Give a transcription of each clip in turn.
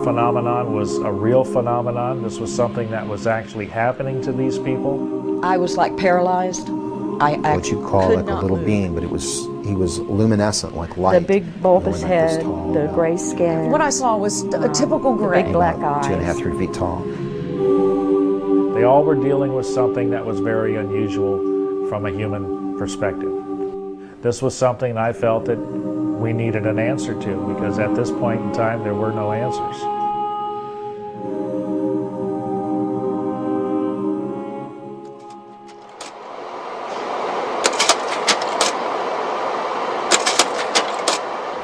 phenomenon was a real phenomenon. This was something that was actually happening to these people. I was like paralyzed. What you call like a little being, but he was luminescent, like light. The big bulbous head, the gray skin. What I saw was a typical gray. Big black eyes. 2.5, 3 feet tall. They all were dealing with something that was very unusual from a human perspective. This was something I felt that we needed an answer to, because at this point in time there were no answers.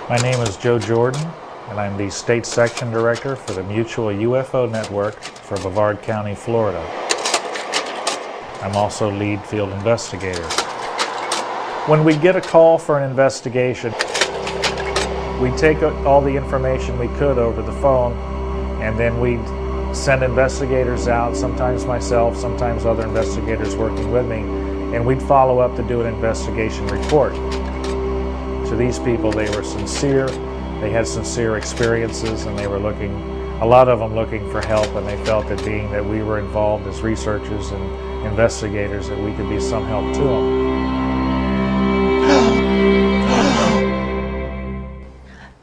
My name is Joe Jordan, and I'm the State Section Director for the Mutual UFO Network for Brevard County, Florida. I'm also lead field investigator. When we get a call for an investigation, we take all the information we could over the phone, and then we'd send investigators out, sometimes myself, sometimes other investigators working with me, and we'd follow up to do an investigation report. To these people, they were sincere, they had sincere experiences, and they were a lot of them looking for help, and they felt that being that we were involved as researchers and investigators, that we could be some help to them.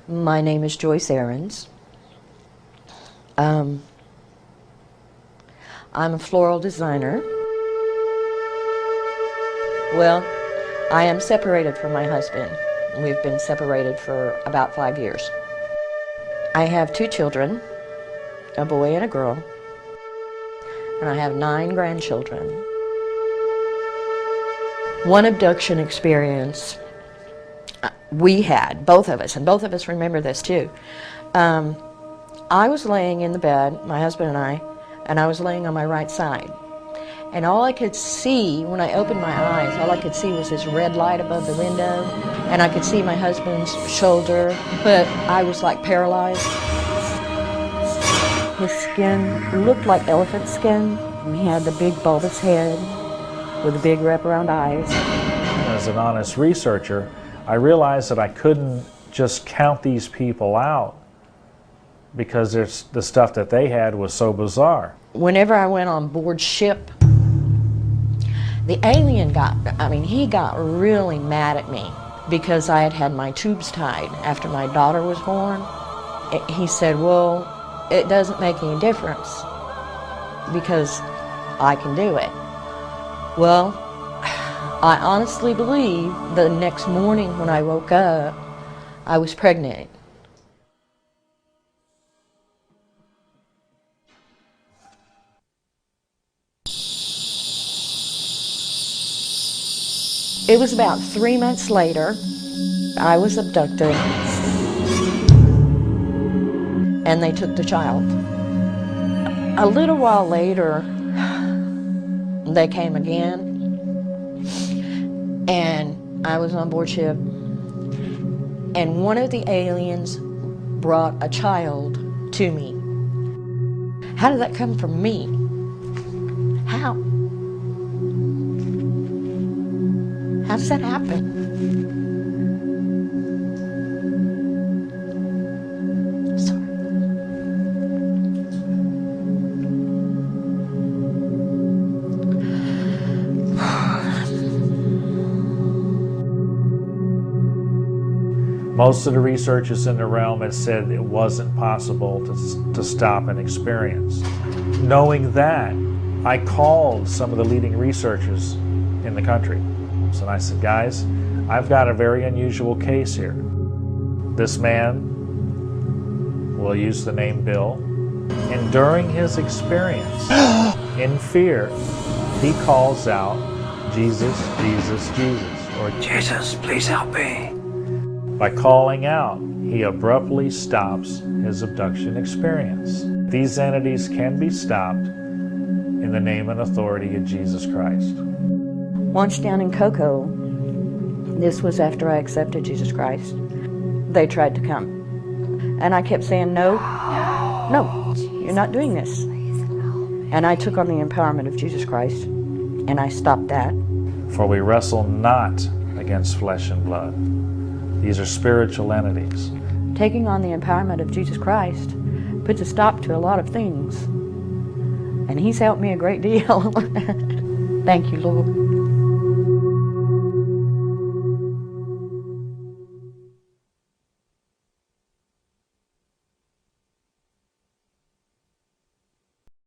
My name is Joyce Ahrens. I'm a floral designer. Well, I am separated from my husband. We've been separated for about 5 years. I have 2 children, a boy and a girl, and I have 9 grandchildren. One abduction experience we had, both of us, and both of us remember this too. I was laying in the bed, my husband and I was laying on my right side. And all I could see, when I opened my eyes, all I could see was this red light above the window, and I could see my husband's shoulder, but I was like paralyzed. His skin looked like elephant skin. He had the big bulbous head with the big wraparound eyes. As an honest researcher, I realized that I couldn't just count these people out because the stuff that they had was so bizarre. Whenever I went on board ship, the alien he got really mad at me because I had had my tubes tied after my daughter was born. He said, well, it doesn't make any difference because I can do it. Well, I honestly believe the next morning when I woke up, I was pregnant. It was about 3 months later, I was abducted, and they took the child. A little while later, they came again, and I was on board ship, and one of the aliens brought a child to me. How did that come from me? How? How does that happen? Sorry. Most of the researchers in the realm had said it wasn't possible to stop an experience. Knowing that, I called some of the leading researchers in the country. And I said, guys, I've got a very unusual case here. This man, we'll use the name Bill, and during his experience, in fear, he calls out, Jesus, Jesus, Jesus, or Jesus, please help me. By calling out, he abruptly stops his abduction experience. These entities can be stopped in the name and authority of Jesus Christ. Once down in Cocoa, this was after I accepted Jesus Christ, they tried to come. And I kept saying, no, no, you're not doing this. And I took on the empowerment of Jesus Christ, and I stopped that. For we wrestle not against flesh and blood. These are spiritual entities. Taking on the empowerment of Jesus Christ puts a stop to a lot of things. And he's helped me a great deal. Thank you, Lord.